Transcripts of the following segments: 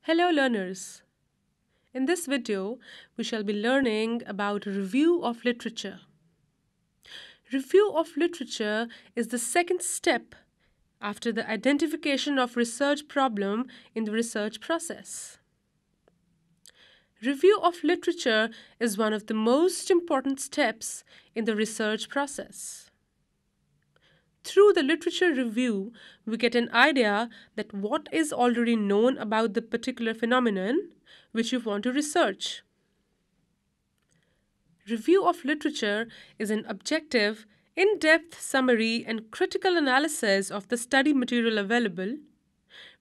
Hello learners! In this video, we shall be learning about review of literature. Review of literature is the second step after the identification of research problem in the research process. Review of literature is one of the most important steps in the research process. Through the literature review, we get an idea that what is already known about the particular phenomenon which you want to research. Review of literature is an objective, in-depth summary and critical analysis of the study material available,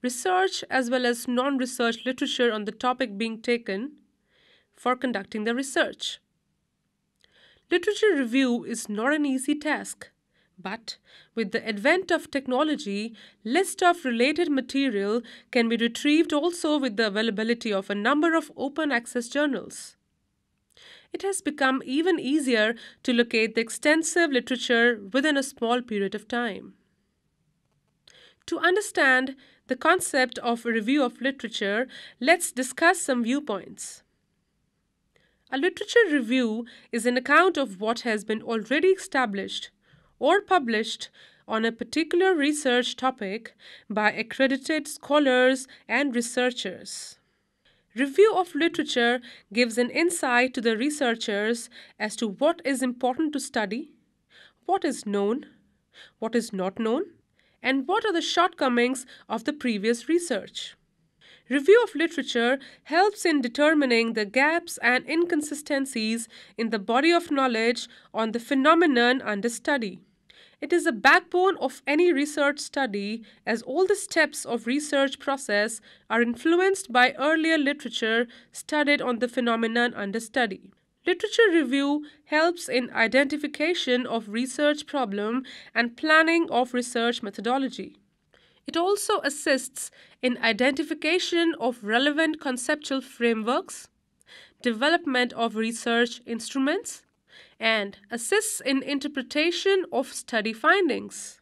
research as well as non-research literature on the topic being taken for conducting the research. Literature review is not an easy task. But with the advent of technology, list of related material can be retrieved also with the availability of a number of open access journals. It has become even easier to locate the extensive literature within a small period of time. To understand the concept of a review of literature, let's discuss some viewpoints. A literature review is an account of what has been already established or published on a particular research topic by accredited scholars and researchers. Review of literature gives an insight to the researchers as to what is important to study, what is known, what is not known, and what are the shortcomings of the previous research. Review of literature helps in determining the gaps and inconsistencies in the body of knowledge on the phenomenon under study. It is the backbone of any research study, as all the steps of research process are influenced by earlier literature studied on the phenomenon under study. Literature review helps in identification of research problem and planning of research methodology. It also assists in identification of relevant conceptual frameworks, development of research instruments, and assists in interpretation of study findings.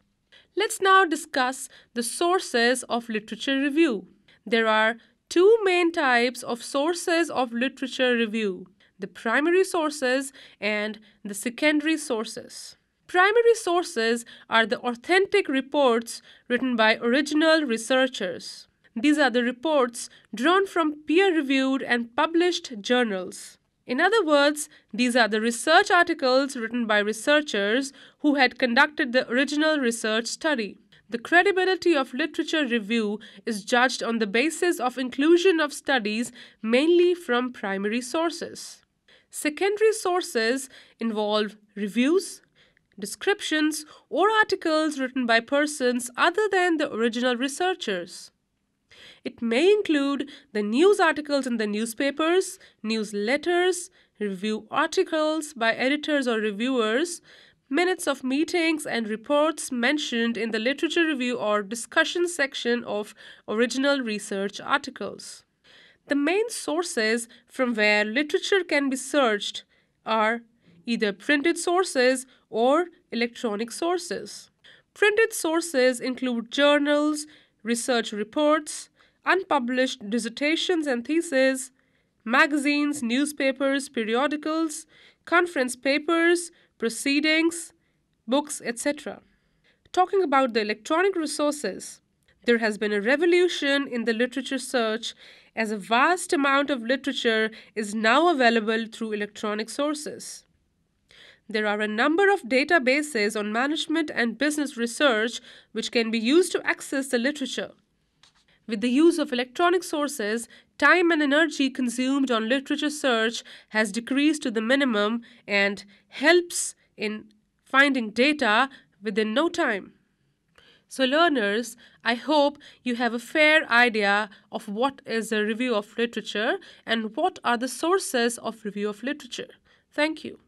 Let's now discuss the sources of literature review. There are two main types of sources of literature review: the primary sources and the secondary sources. Primary sources are the authentic reports written by original researchers. These are the reports drawn from peer-reviewed and published journals. In other words, these are the research articles written by researchers who had conducted the original research study. The credibility of literature review is judged on the basis of inclusion of studies mainly from primary sources. Secondary sources involve reviews, descriptions, or articles written by persons other than the original researchers. It may include the news articles in the newspapers, newsletters, review articles by editors or reviewers, minutes of meetings and reports mentioned in the literature review or discussion section of original research articles. The main sources from where literature can be searched are either printed sources or electronic sources. Printed sources include journals, research reports, unpublished dissertations and theses, magazines, newspapers, periodicals, conference papers, proceedings, books, etc. Talking about the electronic resources, there has been a revolution in the literature search as a vast amount of literature is now available through electronic sources. There are a number of databases on management and business research which can be used to access the literature. With the use of electronic sources, time and energy consumed on literature search has decreased to the minimum and helps in finding data within no time. So learners, I hope you have a fair idea of what is a review of literature and what are the sources of review of literature. Thank you.